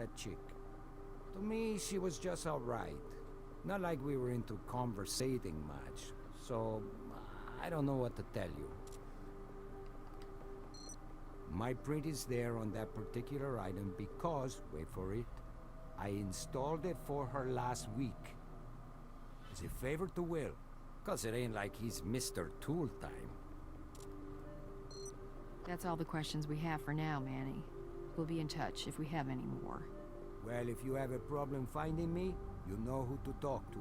that chick. To me, she was just alright. Not like we were into conversating much. So, I don't know what to tell you. My print is there on that particular item because, wait for it, I installed it for her last week. As a favor to Will, cause it ain't like he's Mr. Tool Time. That's all the questions we have for now, Manny. We'll be in touch if we have any more. Well, if you have a problem finding me, you know who to talk to.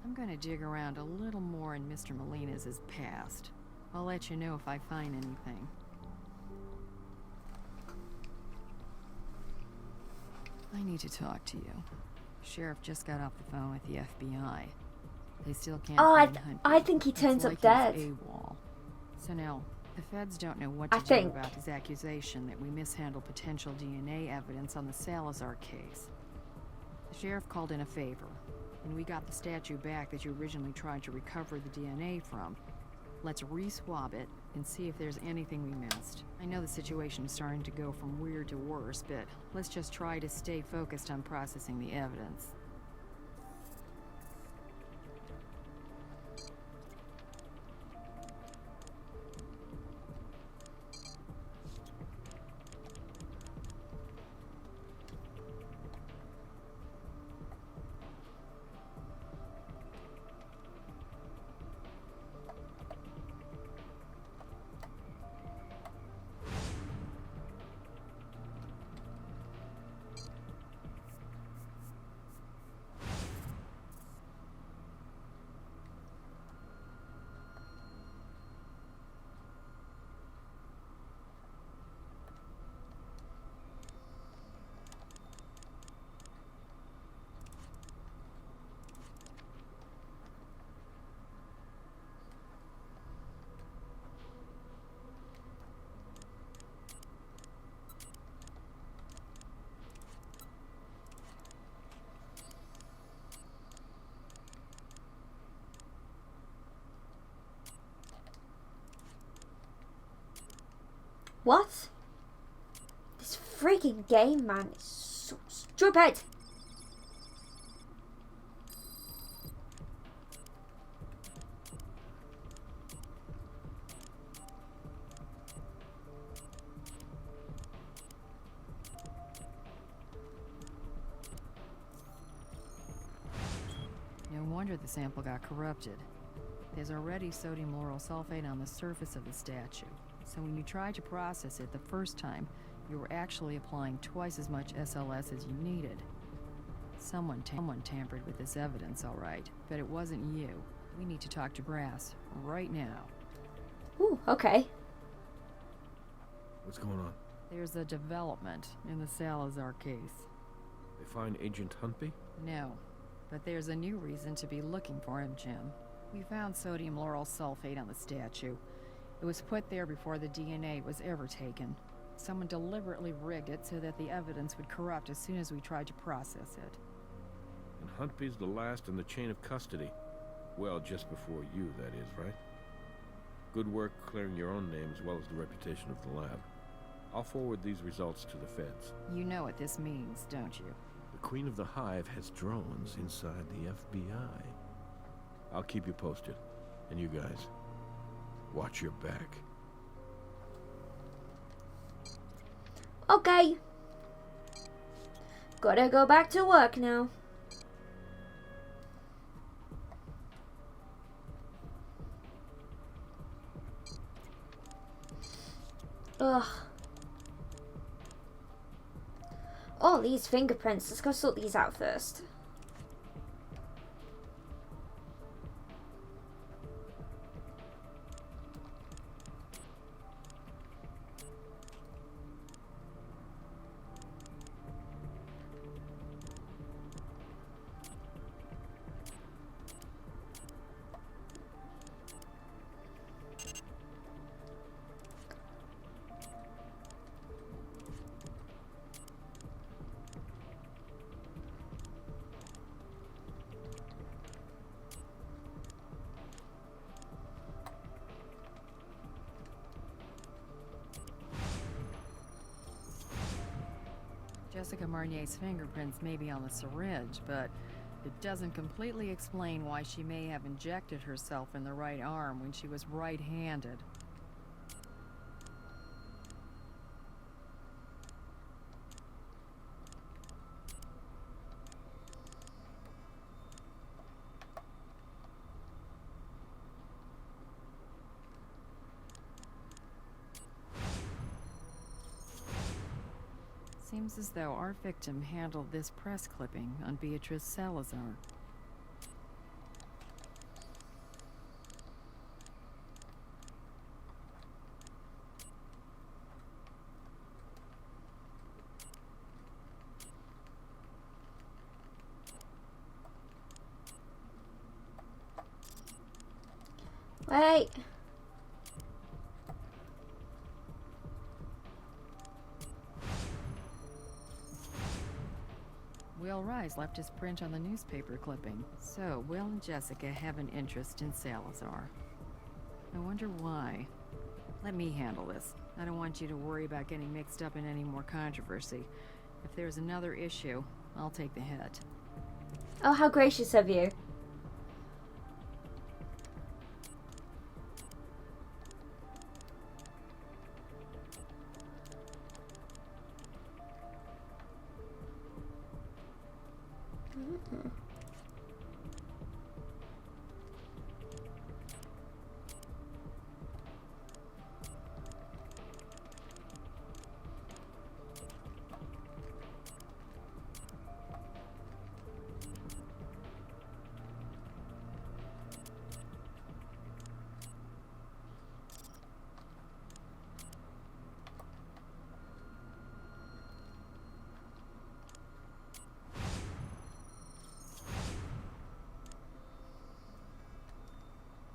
I'm gonna dig around a little more in Mr. Molina's past. I'll let you know if I find anything. I need to talk to you. Sheriff just got off the phone with the FBI. They still can't find Hunt. I think he turns up dead. AWOL. So now, the feds don't know what to do about his accusation that we mishandled potential DNA evidence on the Salazar case. The sheriff called in a favor, and we got the statue back that you originally tried to recover the DNA from. Let's re-swab it and see if there's anything we missed. I know the situation is starting to go from weird to worse, but let's just try to stay focused on processing the evidence. What? This freaking game, man, is so stupid. No wonder the sample got corrupted. There's already sodium lauryl sulfate on the surface of the statue. So when you tried to process it the first time, you were actually applying twice as much SLS as you needed. Someone tampered with this evidence, all right, but it wasn't you. We need to talk to Brass right now. Ooh, okay. What's going on? There's a development in the Salazar case. They find Agent Huntby? No, but there's a new reason to be looking for him, Jim. We found sodium lauryl sulfate on the statue. It was put there before the DNA was ever taken. Someone deliberately rigged it so that the evidence would corrupt as soon as we tried to process it. And Huntby's the last in the chain of custody. Well, just before you, that is, right? Good work clearing your own name as well as the reputation of the lab. I'll forward these results to the feds. You know what this means, don't you? The Queen of the Hive has drones inside the FBI. I'll keep you posted. And you guys, watch your back. Okay. Gotta go back to work now. Ugh. All these fingerprints. Let's go sort these out first. Jessica Marnier's fingerprints may be on the syringe, but it doesn't completely explain why she may have injected herself in the right arm when she was right-handed. Seems as though our victim handled this press clipping on Beatrice Salazar. Wait. Will Rice left his print on the newspaper clipping, so Will and Jessica have an interest in Salazar. I wonder why. Let me handle this. I don't want you to worry about getting mixed up in any more controversy. If there's another issue, I'll take the hit. Oh, how gracious of you.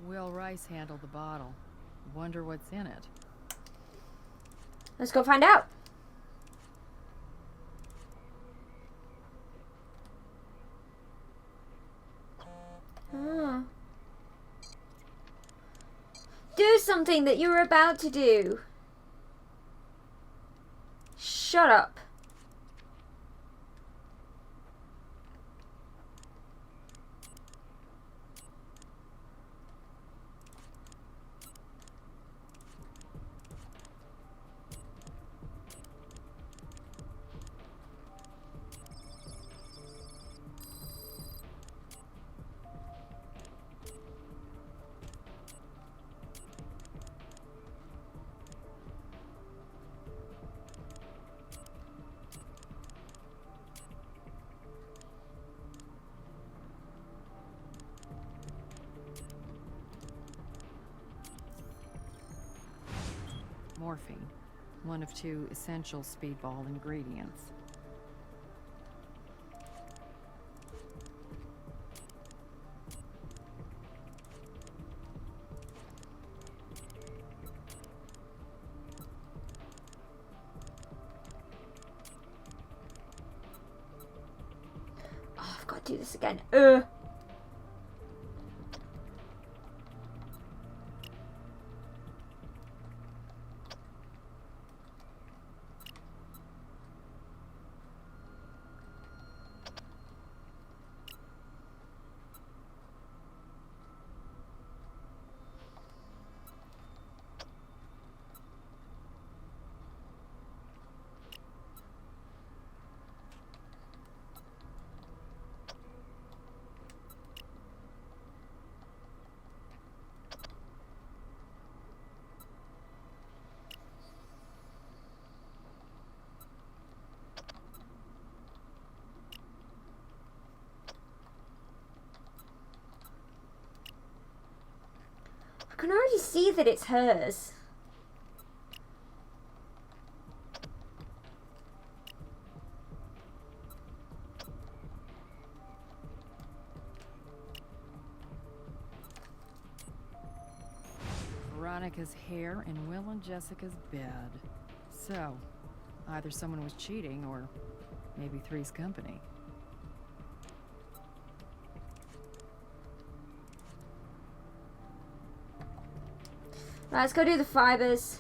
Will Rice handled the bottle. Wonder what's in it. Let's go find out. Do something that you were about to do. Shut up. Morphine, one of 2 essential speedball ingredients. Oh, I've got to do this again. I can already see that it's hers. Veronica's hair in Will and Jessica's bed. So, either someone was cheating or maybe Three's company. Right, let's go do the fibers.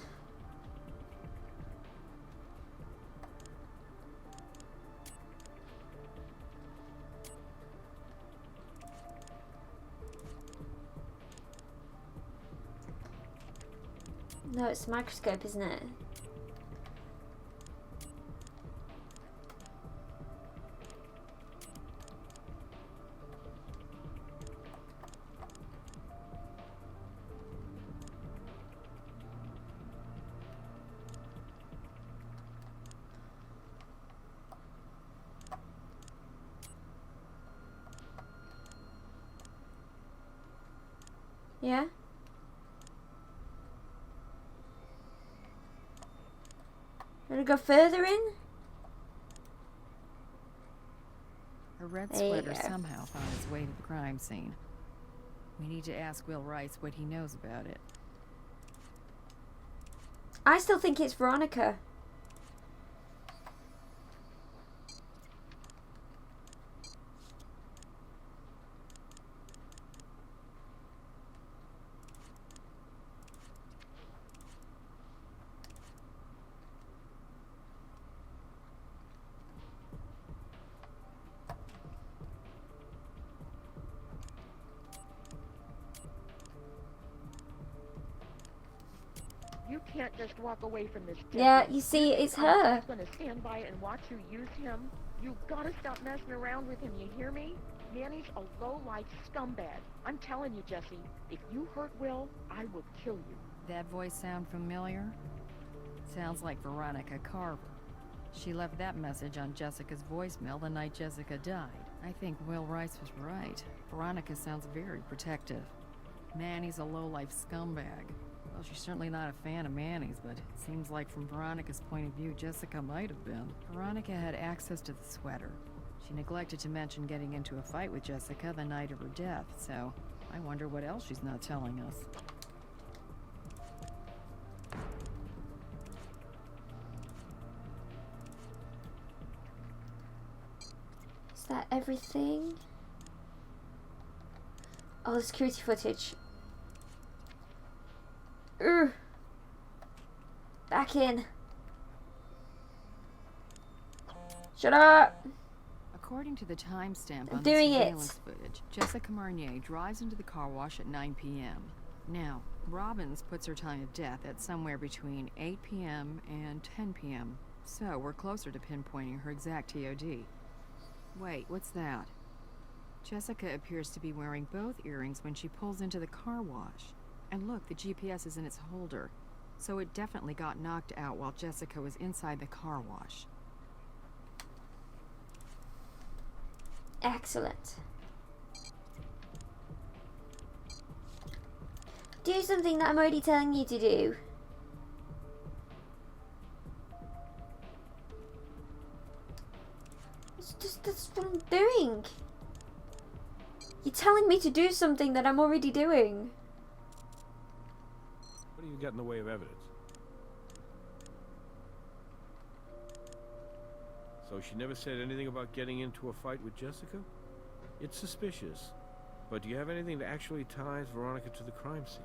No, it's a microscope, isn't it? Yeah? Wanna go further in? A red There you sweater go. somehow found its way to the crime scene. We need to ask Will Rice what he knows about it. I still think it's Veronica. You can't just walk away from this. Yeah, Jesse. you see, it's I'm her. just gonna stand by and watch you use him. You gotta stop messing around with him, you hear me? Manny's a low-life scumbag. I'm telling you, Jesse, if you hurt Will, I will kill you. That voice sound familiar? Sounds like Veronica Carver. She left that message on Jessica's voicemail the night Jessica died. I think Will Rice was right. Veronica sounds very protective. Manny's a low-life scumbag. Well, she's certainly not a fan of Manny's, but it seems like from Veronica's point of view, Jessica might have been. Veronica had access to the sweater. She neglected to mention getting into a fight with Jessica the night of her death, so I wonder what else she's not telling us. Is that everything? Oh, the security footage. Ugh. Back in. Shut up! According to the timestamp I'm on the doing it. surveillance footage, Jessica Marnier drives into the car wash at 9 p.m. Now, Robbins puts her time of death at somewhere between 8 p.m. and 10 p.m. So we're closer to pinpointing her exact TOD. Wait, what's that? Jessica appears to be wearing both earrings when she pulls into the car wash. And look, the GPS is in its holder. So it definitely got knocked out while Jessica was inside the car wash. Excellent. Do something that I'm already telling you to do. That's what I'm doing. You're telling me to do something that I'm already doing. What do you got in the way of evidence? So she never said anything about getting into a fight with Jessica? It's suspicious. But do you have anything that actually ties Veronica to the crime scene?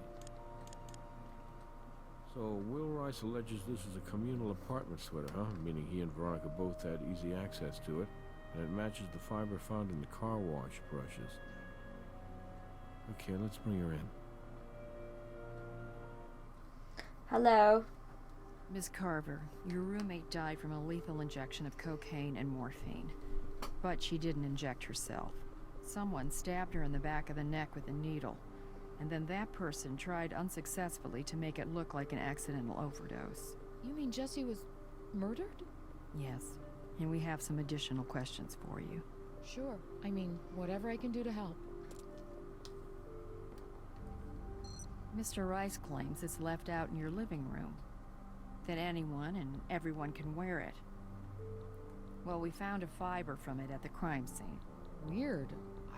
So Will Rice alleges this is a communal apartment sweater, huh? Meaning he and Veronica both had easy access to it, and it matches the fiber found in the car wash brushes. Okay, let's bring her in. Hello. Miss Carver, your roommate died from a lethal injection of cocaine and morphine. But she didn't inject herself. Someone stabbed her in the back of the neck with a needle. And then that person tried unsuccessfully to make it look like an accidental overdose. You mean Jesse was murdered? Yes, and we have some additional questions for you. Sure. I mean, whatever I can do to help. Mr. Rice claims it's left out in your living room. That anyone and everyone can wear it. Well, we found a fiber from it at the crime scene. Weird.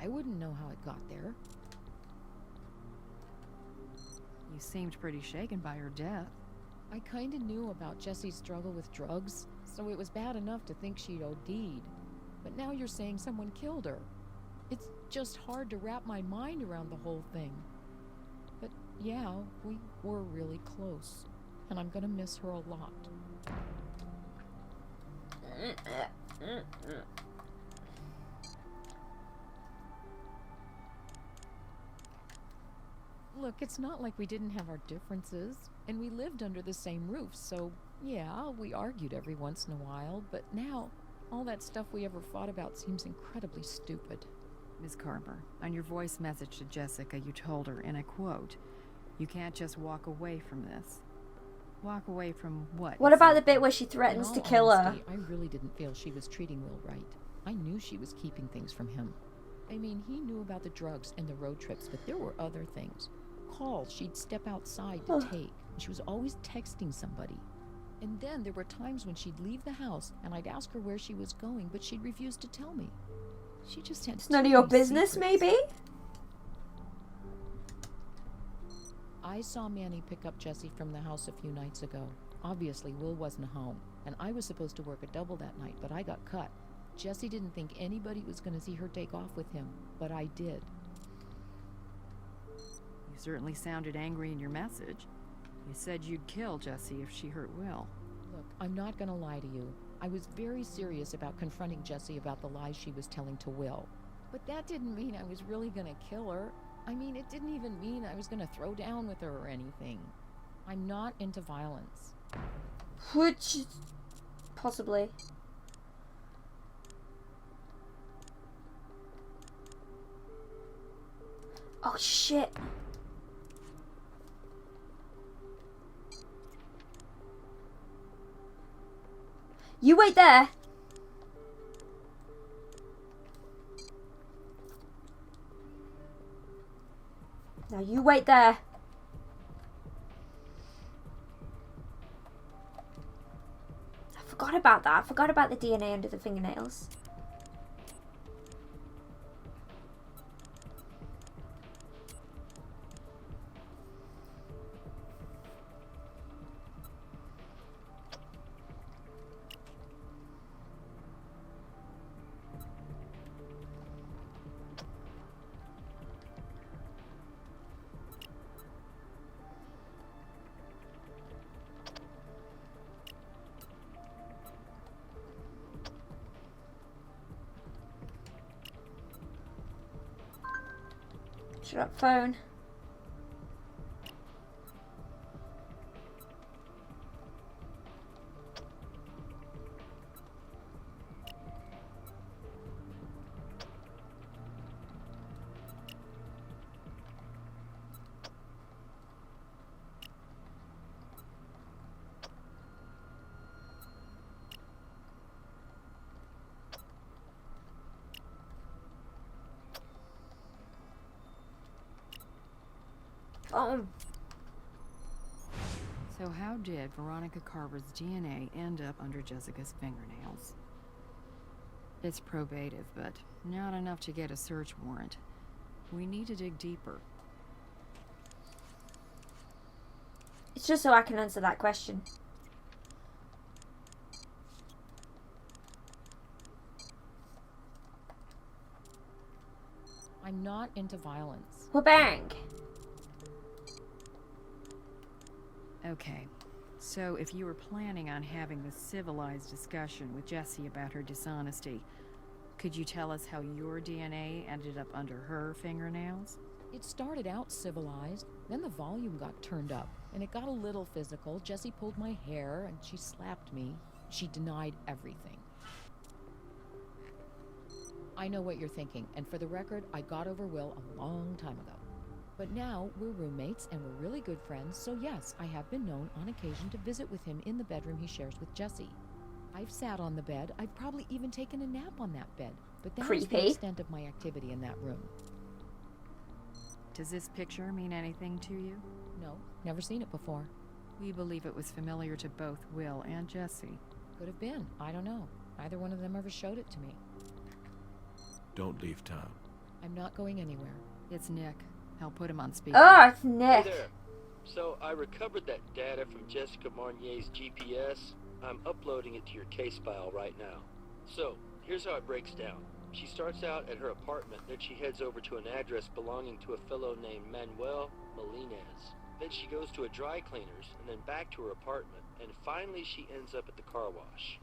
I wouldn't know how it got there. You seemed pretty shaken by her death. I kinda knew about Jesse's struggle with drugs, so it was bad enough to think she'd OD'd. But now you're saying someone killed her. It's just hard to wrap my mind around the whole thing. But yeah, we were really close. And I'm gonna miss her a lot. Look, it's not like we didn't have our differences, and we lived under the same roof, so yeah, we argued every once in a while, but now, all that stuff we ever fought about seems incredibly stupid. Ms. Carver, on your voice message to Jessica, you told her, and I quote, "You can't just walk away from this." Walk away from what? What about the bit where she threatens to kill her? I really didn't feel she was treating Will right. I knew she was keeping things from him. I mean, he knew about the drugs and the road trips, but there were other things. Calls she'd step outside to take. And she was always texting somebody. And then there were times when she'd leave the house, and I'd ask her where she was going, but she'd refuse to tell me. She just had It's none of your business, secrets. maybe? I saw Manny pick up Jessie from the house a few nights ago. Obviously, Will wasn't home, and I was supposed to work a double that night, but I got cut. Jessie didn't think anybody was going to see her take off with him, but I did. You certainly sounded angry in your message. You said you'd kill Jessie if she hurt Will. Look, I'm not going to lie to you. I was very serious about confronting Jessie about the lies she was telling to Will. But that didn't mean I was really going to kill her. I mean, it didn't even mean I was going to throw down with her or anything. I'm not into violence. Which... possibly. Oh, shit. You wait there. Now you wait there. I forgot about that. I forgot about the DNA under the fingernails. Shut up, phone. So how did Veronica Carver's DNA end up under Jessica's fingernails? It's probative, but not enough to get a search warrant. We need to dig deeper. It's just so I can answer that question. I'm not into violence. Well, bang. Okay, so if you were planning on having this civilized discussion with Jessie about her dishonesty, could you tell us how your DNA ended up under her fingernails? It started out civilized, then the volume got turned up, and it got a little physical. Jessie pulled my hair, and she slapped me. She denied everything. I know what you're thinking, and for the record, I got over Will a long time ago. But now, we're roommates, and we're really good friends, so yes, I have been known on occasion to visit with him in the bedroom he shares with Jessie. I've sat on the bed, I've probably even taken a nap on that bed, but that is the extent of my activity in that room. Does this picture mean anything to you? No, never seen it before. We believe it was familiar to both Will and Jessie. Could have been, I don't know. Neither one of them ever showed it to me. Don't leave town. I'm not going anywhere. It's Nick. I'll put him on speaker. Oh, it's Nick. Hey there. So I recovered that data from Jessica Marnier's GPS. I'm uploading it to your case file right now. So, here's how it breaks down. She starts out at her apartment, then she heads over to an address belonging to a fellow named Manuel Melinez. Then she goes to a dry cleaner's, and then back to her apartment, and finally she ends up at the car wash.